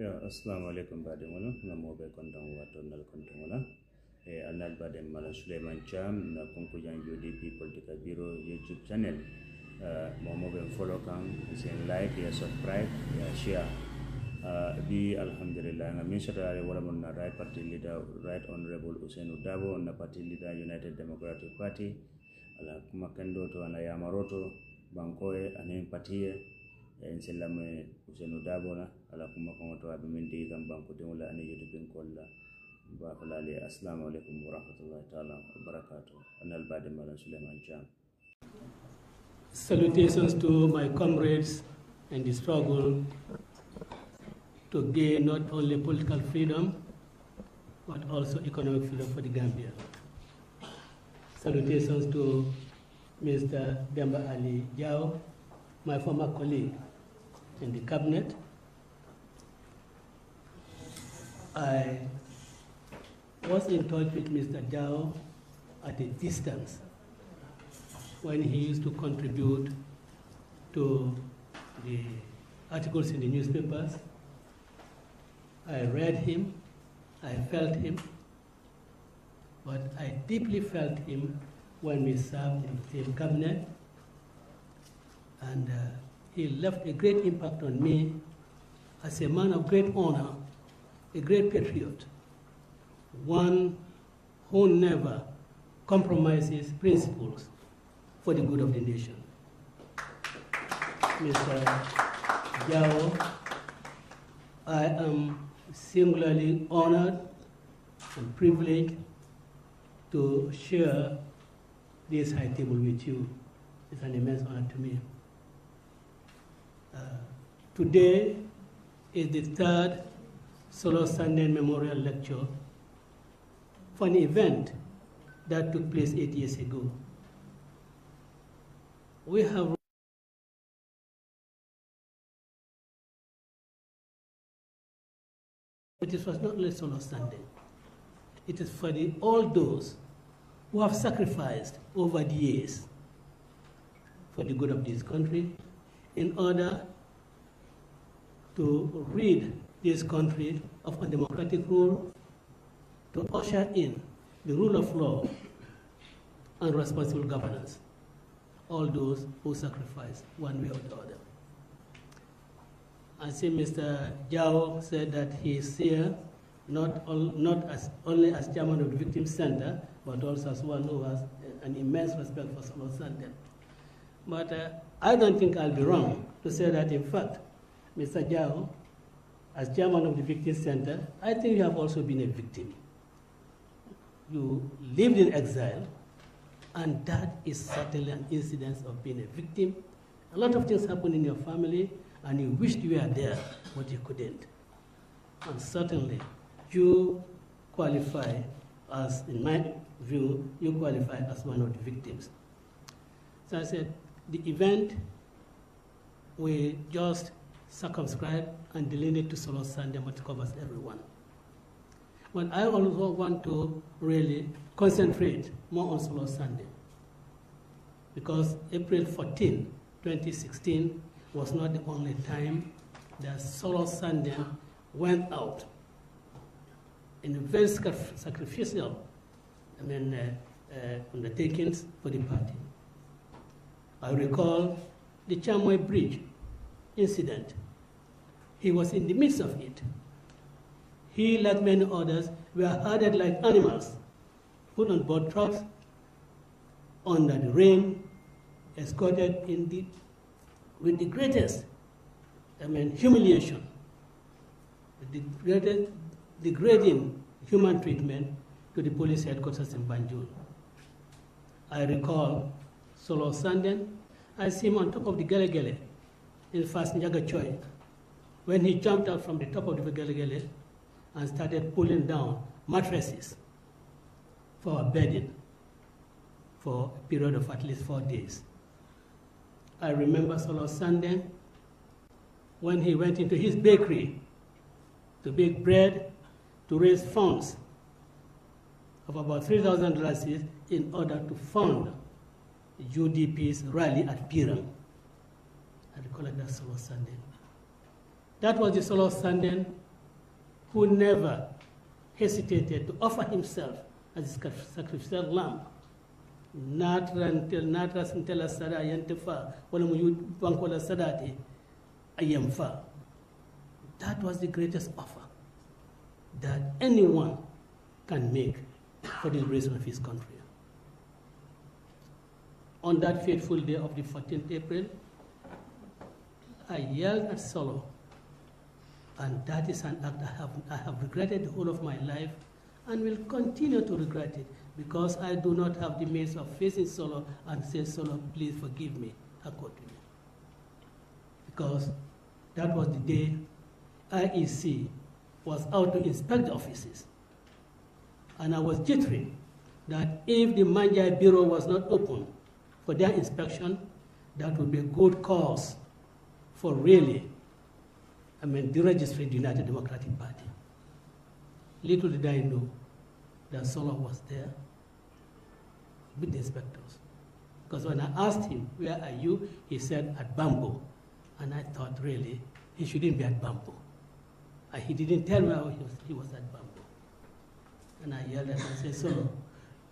Ya, assalamu alaikum badimono na mobe kontan wato nal kontan wala anal badem mala Suleiman Cham na konkujan UDP Political Bureau YouTube channel mo mobe follow kan sen like ya subscribe ya share bi alhamdulillah ngami sotare wala mon na right party leader right honorable Ousainu Darboe na party leader United Democratic Party ala kuma kendo to ana yamaroto bankoe anen party en selame Ousainu Darboe na ala kuma ko to abi min di gam banko de wala ane yodo ben kolla ba falali assalamu alaikum wa rahmatullahi ta'ala wa barakatuh anal bade mala Suleiman Cham. Salutations to my comrades in the struggle to gain not only political freedom but also economic freedom for the Gambia. Salutations to Mr. Demba Ali Jao, my former colleague in the cabinet. I was in touch with Mr. Jao at a distance when he used to contribute to the articles in the newspapers. I read him, I felt him, but I deeply felt him when we served in the same cabinet, and he left a great impact on me as a man of great honor, a great patriot, one who never compromises principles for the good of the nation. Mr. Jao, I am singularly honored and privileged to share this high table with you. It's an immense honor to me. Today is the third Solo Sandeng Memorial Lecture for an event that took place 8 years ago. We have it was not only Solo Sandeng. It is for all those who have sacrificed over the years for the good of this country in order to rid this country of undemocratic rule, to usher in the rule of law and responsible governance. All those who sacrifice one way or the other. I see Mr. Jao said that he is here not only as chairman of the Victim Center, but also as one who has an immense respect for Solo Sandeng. But I don't think I'll be wrong to say that, in fact, Mr. Jao, as chairman of the Victim Center, I think you have also been a victim. You lived in exile, and that is certainly an incidence of being a victim. A lot of things happen in your family, and you wished you were there, but you couldn't. And certainly, you qualify as, in my view, you qualify as one of the victims. So I said, the event, we just circumscribe and delimit to Solo Sandeng, but it covers everyone. But I also want to really concentrate more on Solo Sandeng, because April 14, 2016 was not the only time that Solo Sandeng went out in a very sacrificial undertakings for the party. I recall the Chamoy Bridge incident. He was in the midst of it. He, like many others, were herded like animals, put on board trucks, under the rain, escorted with the greatest humiliation, the greatest degrading human treatment to the police headquarters in Banjul. I recall Solo Sandeng. I see him on top of the Gele Gele in Fast Njaga Choi, when he jumped out from the top of the Gele Gele and started pulling down mattresses for bedding for a period of at least 4 days. I remember Solo Sandeng when he went into his bakery to bake bread to raise funds of about $3,000 in order to fund UDP's rally at Pirang. I recollect that Solo Sandeng. That was the Solo Sandeng who never hesitated to offer himself as a sacrificial lamb. Natra sintela sada yantefa, wala mu bankola sadati ayamfa. That was the greatest offer that anyone can make for the liberation of his country. On that fateful day of the 14th April, I yelled at Solo, and that is an act I have regretted the whole of my life and will continue to regret it, because I do not have the means of facing Solo and say, Solo, please forgive me, accordingly. Because that was the day IEC was out to inspect the offices. And I was jittery that if the Manjai Bureau was not open for their inspection, that would be a good cause for really, deregistering the United Democratic Party. Little did I know that Solo was there with the inspectors. Because when I asked him, where are you? He said, at Bamboo. And I thought, really, he shouldn't be at Bamboo. He didn't tell me how he was at Bamboo. And I yelled at him and said, Solo,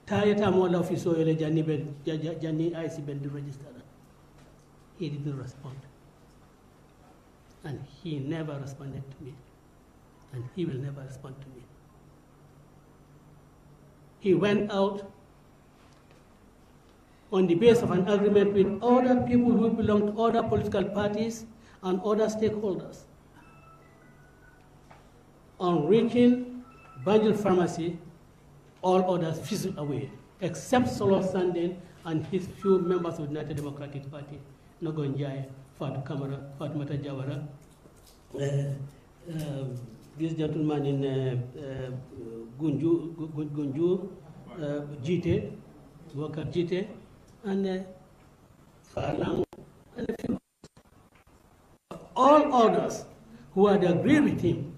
Tayata Mola Officer Jani IC Ben the register. He didn't respond. And he never responded to me. And he will never respond to me. He went out on the basis of an agreement with other people who belong to other political parties and other stakeholders. On reaching Banjul Pharmacy, all others fizzled away, except Solo Sandeng and his few members of the United Democratic Party, Nogonjai, Fat Kamara, Fatmata Jawara, this gentleman in Gunju, Jite, Walker Jite, and Farlang, and a few. All others who had agreed with him,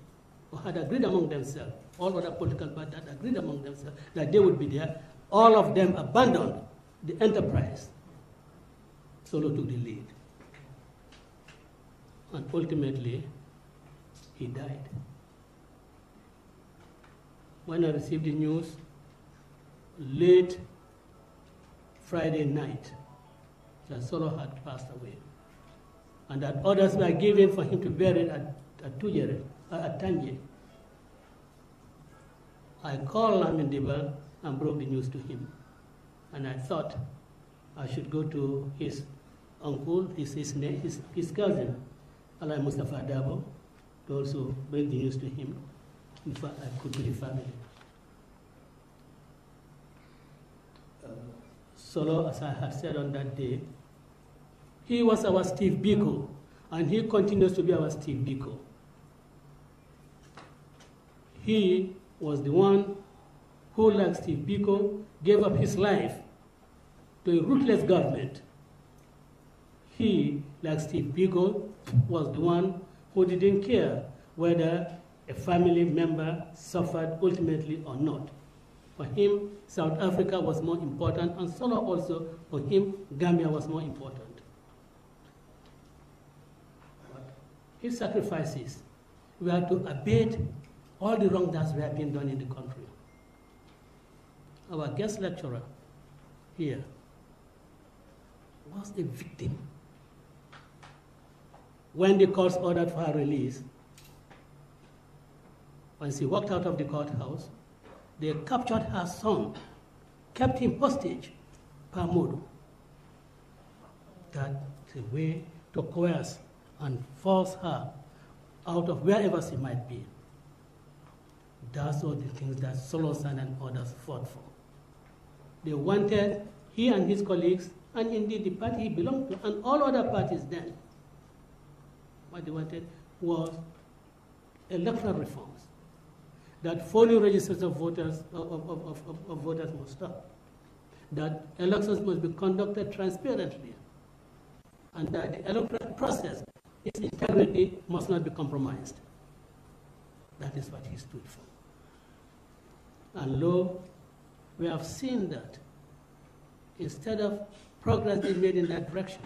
who had agreed among themselves, all other political parties had agreed among themselves that they would be there, all of them abandoned the enterprise. Solo took the lead. And ultimately, he died. When I received the news, late Friday night, that Solo had passed away, and that orders were given for him to bury it at Tanje. I called Lamin Dibal and broke the news to him. And I thought I should go to his uncle, his cousin, Alai Mustafa Darboe, to also bring the news to him. In fact, I could to the family. Solo, as I had said on that day, he was our Steve Biko, and he continues to be our Steve Biko. He was the one who, like Steve Biko, gave up his life to a ruthless government. He, like Steve Biko, was the one who didn't care whether a family member suffered ultimately or not. For him, South Africa was more important, and Solo also, for him, Gambia was more important. But his sacrifices were to abate all the wrong that were being done in the country. Our guest lecturer here was a victim. When the courts ordered for her release, when she walked out of the courthouse, they captured her son, kept him hostage, Pamudu. That's a way to coerce and force her out of wherever she might be. That's all the things that Solo Sandeng and others fought for. They wanted, he and his colleagues, and indeed the party he belonged to, and all other parties then, what they wanted was electoral reforms. That phony registers of voters must stop. That elections must be conducted transparently. And that the electoral process, its integrity must not be compromised. That is what he stood for. And lo, we have seen that instead of progress being made in that direction,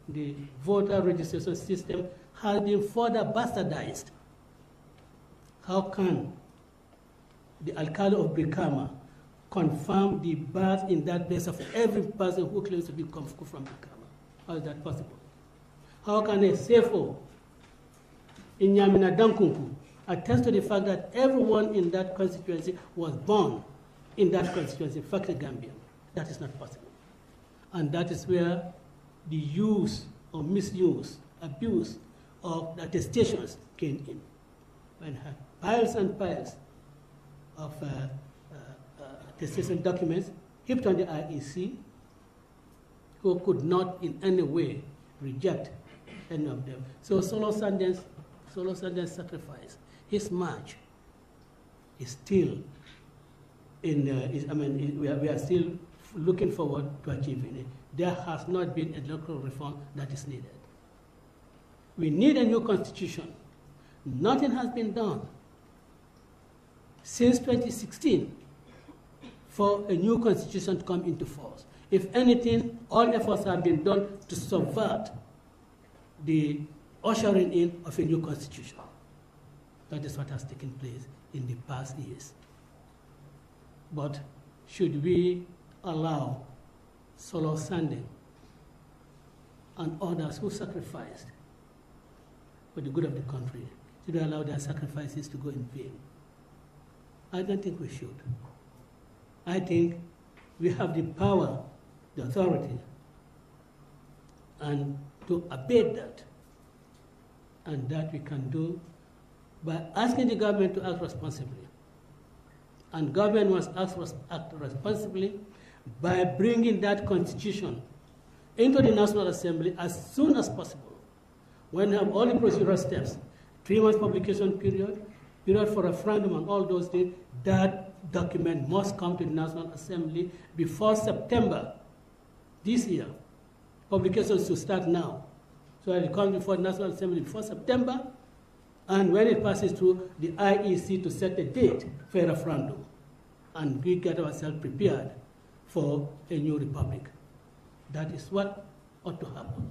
the voter registration system has been further bastardized how can the Alcalde of Brikama confirm the birth in that place of every person who claims to be from Brikama? How is that possible? How can a CFO in Nyamina Dankunku attest to the fact that everyone in that constituency was born in that constituency, in fact, a Gambian? That is not possible. And that is where the use or misuse, abuse of attestations came in. When piles and piles of attestation documents heaped on the IEC, who could not in any way reject any of them. So Solo Sandeng's sacrifice, his march, is still in. We are still looking forward to achieving it. There has not been a electoral reform that is needed. We need a new constitution. Nothing has been done since 2016 for a new constitution to come into force. If anything, all efforts have been done to subvert the ushering in of a new constitution. That is what has taken place in the past years. But should we allow Solo Sandeng and others who sacrificed for the good of the country, should we allow their sacrifices to go in vain? I don't think we should. I think we have the power, the authority, and to abate that. And that we can do by asking the government to act responsibly. And government must act responsibly by bringing that constitution into the National Assembly as soon as possible. When we have all the procedural steps, 3 months publication period for referendum and all those things, that document must come to the National Assembly before September this year. Publications should start now. So it comes before the National Assembly before September, and when it passes through the IEC to set a date for a referendum, and we get ourselves prepared for a new republic. That is what ought to happen.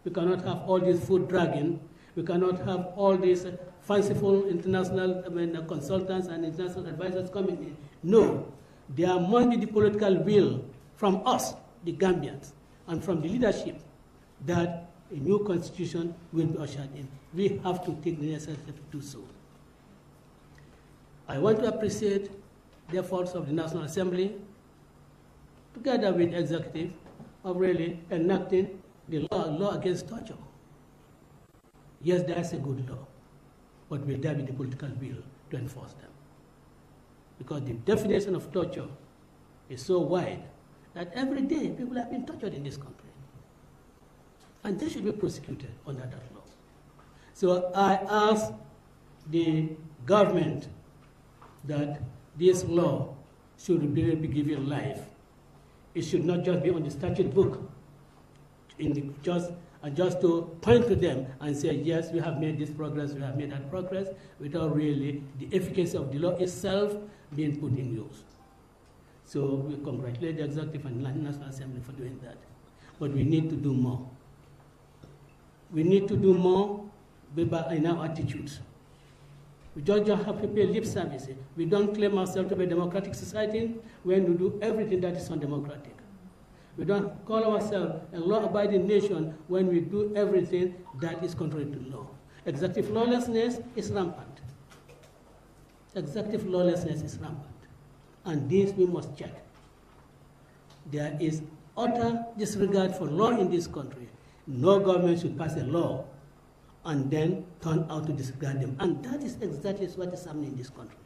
We cannot have all this food dragging. We cannot have all these fanciful international consultants and international advisors coming in. No, there must be the political will from us, the Gambians, and from the leadership that a new constitution will be ushered in. We have to take the necessary steps to do so. I want to appreciate the efforts of the National Assembly, together with the executive, of really enacting the law against torture. Yes, there is a good law, but will there be the political will to enforce them? Because the definition of torture is so wide that every day people have been tortured in this country. And they should be prosecuted under that law. So I ask the government that this law should really be given life. It should not just be on the statute book, just to point to them and say, yes, we have made this progress, we have made that progress, without really the efficacy of the law itself being put in use. So we congratulate the Executive and National Assembly for doing that. But we need to do more. We need to do more in our attitudes. We don't just have to pay lip service. We don't claim ourselves to be a democratic society when we do everything that is undemocratic. We don't call ourselves a law-abiding nation when we do everything that is contrary to law. Executive lawlessness is rampant. Executive lawlessness is rampant. And this we must check. There is utter disregard for law in this country. No government should pass a law and then turn out to disregard them. And that is exactly what is happening in this country.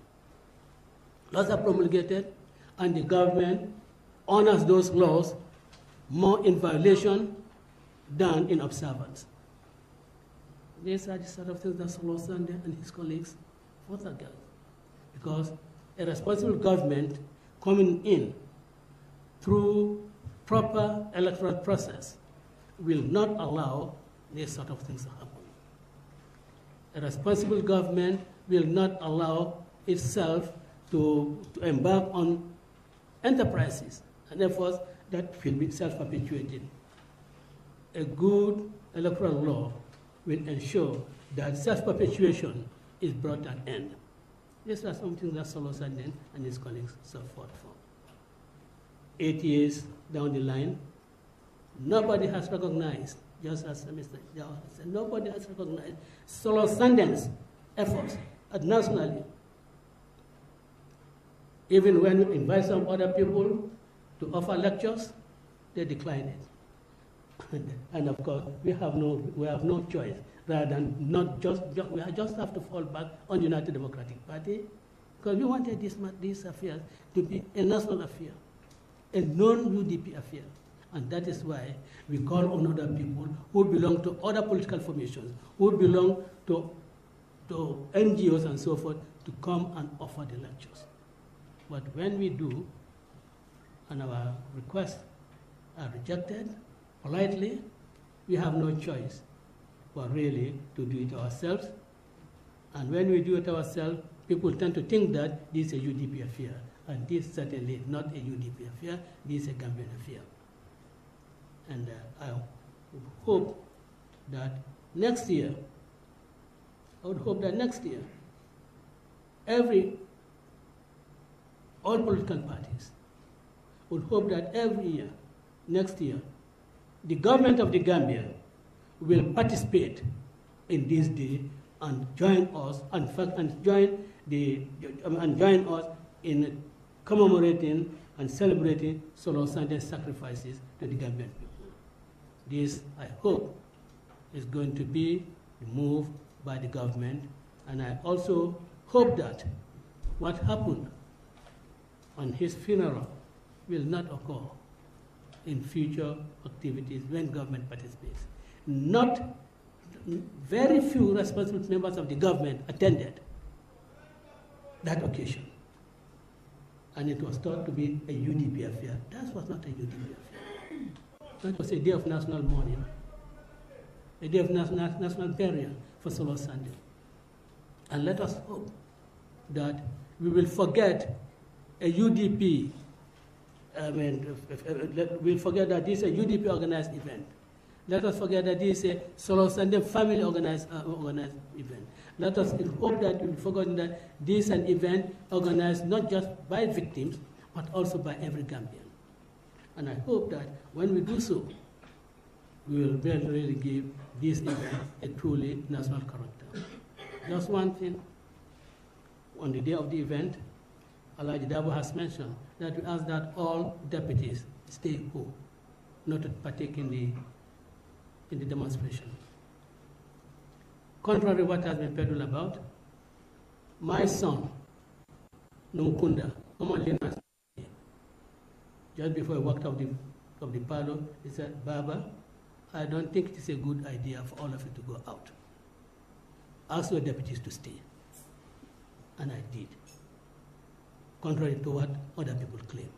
Laws are promulgated, and the government honors those laws more in violation than in observance. These are the sort of things that Solo Sandeng and his colleagues fought against. Because a responsible government coming in through proper electoral process will not allow these sort of things to happen. A responsible government will not allow itself to embark on enterprises and efforts that will be self-perpetuating. A good electoral law will ensure that self-perpetuation is brought to an end. These are something that Solo Sandeng and his colleagues fought for. 8 years down the line, nobody has recognized, just as Mr. Jao said, nobody has recognized Solo Sandeng's efforts nationally. Even when we invite some other people to offer lectures, they decline it. And of course, we have no choice rather than not we just have to fall back on the United Democratic Party, because we wanted these affairs to be a national affair, a non-UDP affair. And that is why we call on other people who belong to other political formations, who belong to NGOs and so forth, to come and offer the lectures. But when we do, and our requests are rejected politely, we have no choice but really to do it ourselves. And when we do it ourselves, people tend to think that this is a UDP affair. And this is certainly not a UDP affair, this is a Gambian affair. And I hope that next year, all political parties would hope that every year, next year, the government of the Gambia will participate in this day and join us, and join us in commemorating and celebrating Solo Sandeng's sacrifices to the Gambian people. This, I hope, is going to be the move by the government, and I also hope that what happened on his funeral will not occur in future activities when government participates. Very few responsible members of the government attended that occasion. And it was thought to be a UDP affair. That was not a UDP affair. That was a day of national mourning, a day of national burial for Solo Sandeng. And let us hope that we will forget a UDP, we'll forget that this is a UDP organized event. Let us forget that this is a Solo Sandeng family organized event. Let us hope that we'll forget that this is an event organized not just by victims, but also by every Gambian. And I hope that when we do so, we will really give this event a truly national character. Just one thing, on the day of the event, Ousainu Darboe has mentioned that we ask that all deputies stay home, not to partake in the demonstration. Contrary to what has been peddled about, my son, Numkunda, just before he walked out of the parlor, he said, "Baba, I don't think it is a good idea for all of you to go out. Ask your deputies to stay." And I did, contrary to what other people claim.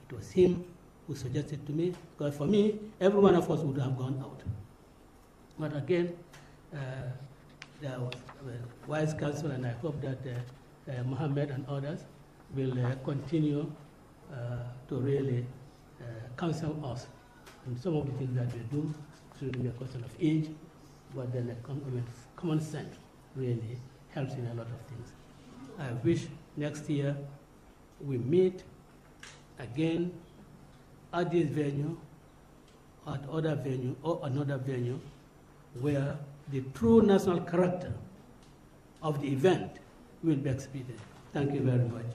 It was him who suggested to me, because for me, every one of us would have gone out. But again, there was wise counsel, and I hope that Mohammed and others will continue to really counsel us in some of the things that we do. Should be a question of age, but then common sense really helps in a lot of things. I wish next year we meet again at this venue, at other venue, or another venue, where the true national character of the event will be exhibited. Thank you very much.